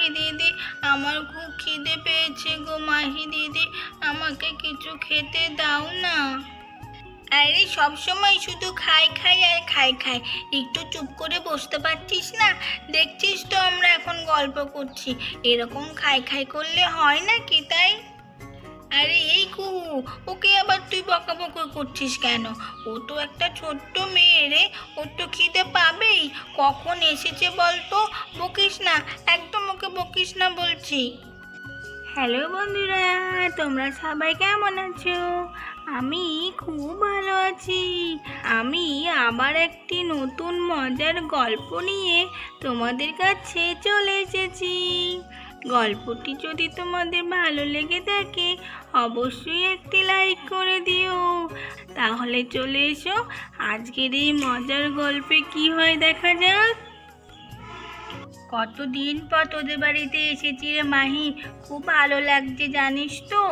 মাহি দিদি, আমার খুব খিদে পেয়েছে গো মাহি দিদি, আমাকে কিছু খেতে দাও না। আরে সবসময় শুধু খাই খাই আর খাই খাই, একটু চুপ করে বসতে পারছিস না? দেখছিস তো আমরা এখন গল্প করছি, এরকম খাই খাই করলে হয় নাকি? তাই আরে এই কুহু, ওকে আবার তুই বকাবকি করছিস কেন? ও তো একটা ছোট্ট মেয়ে রে, ওর তো খিদে পাবেই। কখন এসেছে বলতো? বকিস না, একদম ওকে বকিস না বলছি। হ্যালো বন্ধুরা, তোমরা সবাই কেমন আছো? আমি খুব ভালো আছি। আমি আবার একটি নতুন মজার গল্প নিয়ে তোমাদের কাছে চলে এসেছি। গল্পটি যদি তোমাদের ভালো লেগে থাকে অবশ্যই একটি লাইক করে দিও। তাহলে চলে এসো, আজকের এই মজার গল্পে কি হয় দেখা যাক। কতদিন পর তোদের বাড়িতে এসেছি রে মাহি, খুব ভালো লাগছে জানিস তো।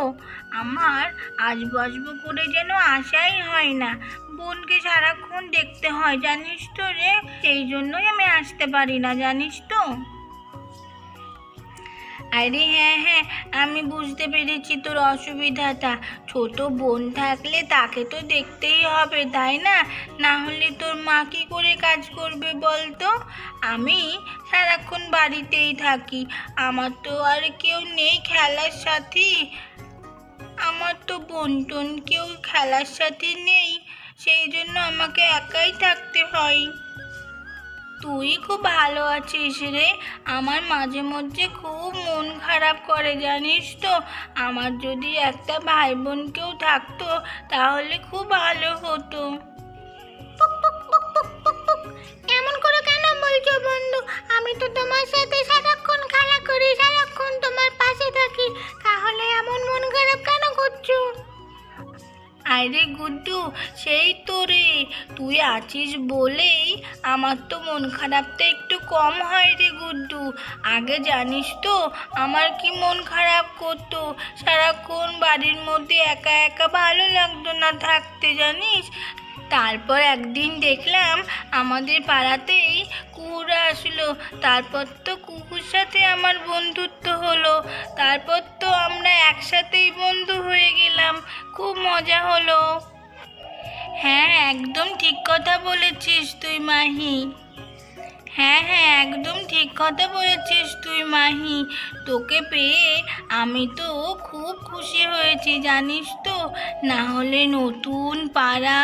আমার আসবো আসবো করে যেন আসাই হয় না, বোনকে সারাক্ষণ দেখতে হয় জানিস তো রে, সেই জন্যই আমি আসতে পারি না জানিস তো। আরে হ্যাঁ হ্যাঁ, আমি বুঝতে পেরেছি তোর অসুবিধাটা। ছোট বোন থাকলে তাকে তো দেখতেই হবে তাই না? না হলে তোর মা কী করে কাজ করবে বলতো? আমি সারাক্ষণ বাড়িতেই থাকি, আমার তো আর কেউ নেই খেলার সাথী। আমার তো বোন টোন কেউ খেলার সাথী নেই, সেই জন্য আমাকে একাই থাকতে হয়। তুই খুব ভালো আছিস রে, আমার মাঝে মধ্যে খুব মন খারাপ করে জানিস তো। আমার যদি একটা ভাই বোন কেউ থাকতো তাহলে খুব ভালো হতো। এমন করে কেন বলছো বন্ধু? আমি তো তোমার সাথে সারাক্ষণ খেলা করি, সারাক্ষণ তোমার পাশে থাকি, তাহলে এমন মন খারাপ কেন করছো? আরে গুড্ডু, সেই তো রে, তুই আছিস বলেই আমার তো মন খারাপটা একটু কম হয় রে গুড্ডু। আগে জানিস তো আমার কি মন খারাপ করতো, সারাক্ষণ বাড়ির মধ্যে একা একা ভালো লাগতো না থাকতে জানিস। তারপর একদিন দেখলাম আমাদের পাড়াতেই কুকুরা আসলো, তারপর তো কুকুর সাথে আমার বন্ধুত্ব হলো, তারপর তো আমরা একসাথেই বন্ধু হয়ে গেলাম, খুব মজা হলো। হ্যাঁ একদম ঠিক কথা বলেছিস তুই মাহি। হ্যাঁ হ্যাঁ, একদম ঠিক কথা বলেছিস তুই মাহি। তোকে পেয়ে আমি তো খুব খুশি হয়েছি জানিস তো। না হলে নতুন পাড়া,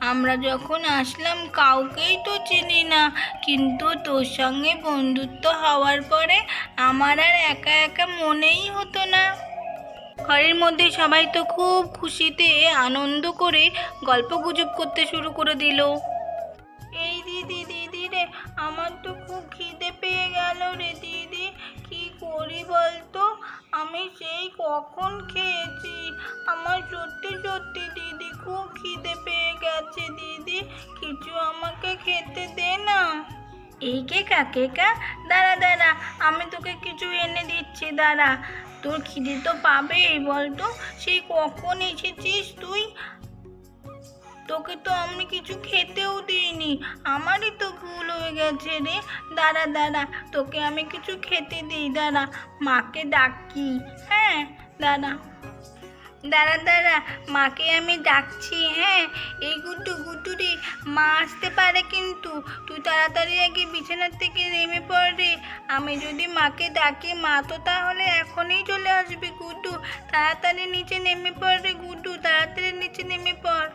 আমরা যখন আসলাম কাউকেই তো চিনি না, কিন্তু তোর সঙ্গে বন্ধুত্ব হওয়ার পরে আমার আর একা একা মনেই হতো না। ঘরের মধ্যে সবাই তো খুব খুশিতে আনন্দ করে গল্পগুজব করতে শুরু করে দিল। এই দিদি দিদি রে, আমার তো খুব খিদে পেয়ে গেল রে দিদি, কি করি বলতো? আমি সেই কখন খেয়েছি, আমার সত্যি সত্যি দিদি খুব খিদে পেয়ে গেছে দিদি, কিছু আমাকে খেতে দে না। এই কেকা কেকা, দাঁড়া দাঁড়া, আমি তোকে কিছু এনে দিচ্ছি দাঁড়া। তোর খিদে তো পাবেই বলতো, সেই কখন এসেছিস তুই, তোকে তো আমি কিছু খেতেও দিইনি, আমারই তো ভুল হয়ে গেছে রে। দাঁড়া দাঁড়া, তোকে আমি কিছু খেতে দিই, দাঁড়া মাকে ডাকি। হ্যাঁ দাঁড়া দাঁড়া দাঁড়া, মাকে আমি ডাকছি। হ্যাঁ এই গুড্ডু গুড্ডু রে, মা আসতে পারে কিন্তু, তুই তাড়াতাড়ি আগে বিছানার থেকে নেমে পড় রে। আমি যদি মাকে ডাকি মা তো তাহলে এখনই চলে আসবে। গুড্ডু তাড়াতাড়ি নিচে নেমে পড় রে, গুড্ডু তাড়াতাড়ি নিচে নেমে পড়।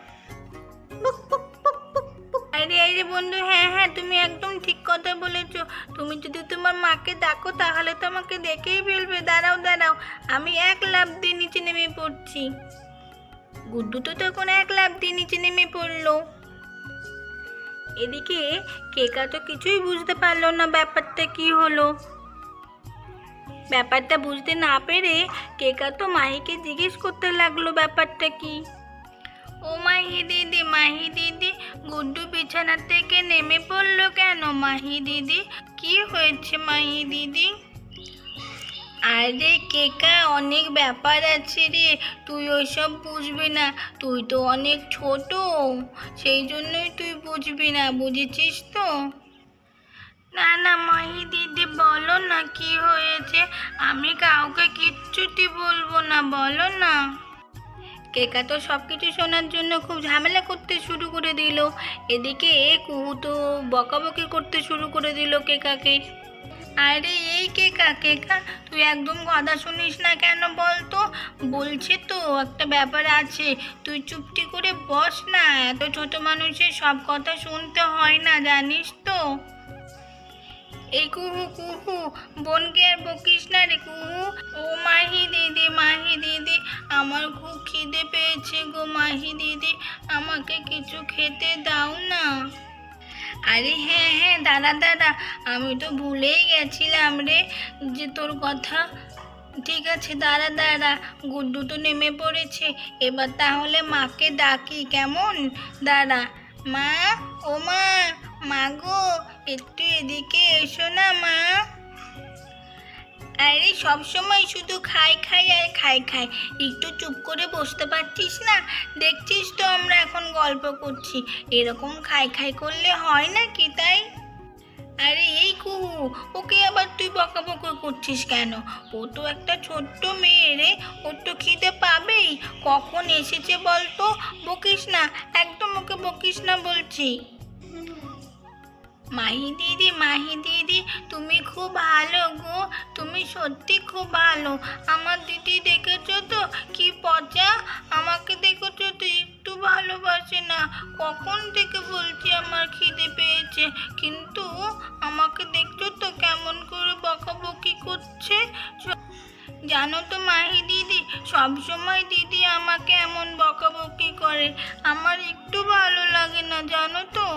আরে আরে বন্ধু, হ্যাঁ হ্যাঁ তুমি একদম ঠিক কথা বলেছো। তুমি যদি তোমার মাকে ডাকো তাহলে তো আমাকে দেখেই ফেলবে। দাঁড়াও দাঁড়াও, আমি এক লাফ দিয়ে নিচে নেমে পড়ছি। গুড্ডু তো তখন এক লাফ দিয়ে নিচে নেমে পড়লো। এদিকে কেকা তো কিছুই বুঝতে পারলো না ব্যাপারটা কি হলো। ব্যাপারটা বুঝতে না পেরে কেকা তো মাহিকে জিজ্ঞেস করতে লাগলো ব্যাপারটা কি। ও মাহি দিদি, মাহি দিদি, গুড্ডু বিছানা থেকে নেমে পড়লো কেন মাহি দিদি? কি হয়েছে মাহি দিদি? আরে কেকা, অনেক ব্যাপার আছে রে, তুই ওইসব বুঝবি না, তুই তো অনেক ছোট, সেই জন্যই তুই বুঝবি না, বুঝেছিস তো। না না মাহি দিদি, বলো না কি হয়েছে। হয়েছে, আমি কাউকে কিচ্ছুটি বলবো না, বলো না। কেকা তো সব কিছু শোনার জন্য খুব ঝামেলা করতে শুরু করে দিল। এদিকে কুহু তো বকাবকি করতে শুরু করে দিল কেকাকে। আরে এই কেকা কেকা, তুই একদম কথা শুনিস না কেন বলতো? বলছি তো একটা ব্যাপার আছে, তুই চুপটি করে বস না। এত ছোট মানুষের সব কথা শুনতে হয় না, জানিস তো। এই কুহু কুহু, বোনকে আর বকিস না রে কুহু। ও মাহি দিদি, আমার খুব খিদে পেয়েছে গো মাহি দিদি, আমাকে কিছু খেতে দাও না। আরে হ্যাঁ দাঁড়া, আমি তো ভুলেই গেছিলাম রে যে তোর কথা। ঠিক আছে দাঁড়া, গুড্ডু তো নেমে পড়েছে, এবার তাহলে মাকে ডাকি, কেমন? দাঁড়া। মা, ও মা গো, একটু এদিকে এসো না মা। আরে সবসময় শুধু খাই আর খাই, একটু চুপ করে বসতে পারছিস না? দেখছিস তো আমরা এখন গল্প করছি, এরকম খাই করলে হয় না কি তাই? আরে এই কুহু, ওকে আবার তুই বকাবকি করছিস কেন? ও তো একটা ছোট্ট মেয়ে রে, ওর তো খিদে পাবেই। কখন এসেছে বলতো? বকিস না, একদম ওকে বকিস না বলছি। মাহি দিদি, তুমি খুব ভালো গো, তুমি সত্যি খুব ভালো। আমার দিদি দেখেছো তো কি পচা, আমাকে দেখেছো তো একটু ভালোবাসে না। কখন থেকে বলছি আমার খিদে পেয়েছে, কিন্তু আমাকে দেখছো তো কেমন করে বকাবকি করছে। জানো তো মাহি দিদি, সবসময় দিদি আমাকে এমন বকাবকি করে, আমার একটু ভালো লাগে না, জানো তো।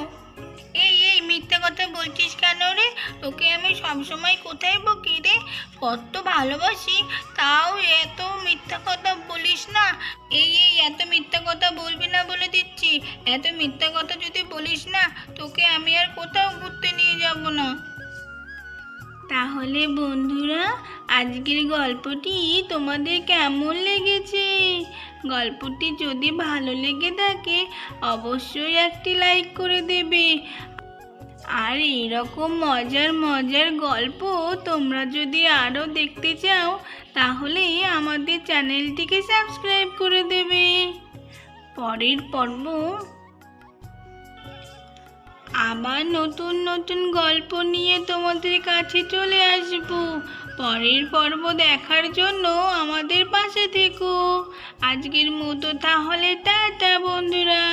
এই মিথ্যে কথা বলছিস কেন রে? তোকে আমি সবসময় কোথায় বকি রে? কত ভালোবাসি, তাও এত মিথ্যা কথা বলিস না। এই এত মিথ্যা কথা বলবি না বলে দিচ্ছি। এত মিথ্যা কথা যদি বলিস না, তোকে আমি আর কোথাও ঘুরতে নিয়ে যাব না। তাহলে বন্ধুরা, আজকের গল্পটি তোমাদের কেমন লেগেছে? গল্পটি যদি ভালো লেগে থাকে অবশ্যই একটি লাইক করে দেবে। আর এরকম মজার গল্প তোমরা যদি আরও দেখতে চাও তাহলে আমাদের চ্যানেলটিকে সাবস্ক্রাইব করে দেবে। পরের পর্ব আবার নতুন গল্প নিয়ে তোমাদের কাছে চলে আসব। পরের পর্ব দেখার জন্য আমাদের পাশে থেকো। আজকের মতো তাহলে টাটা বন্ধুরা।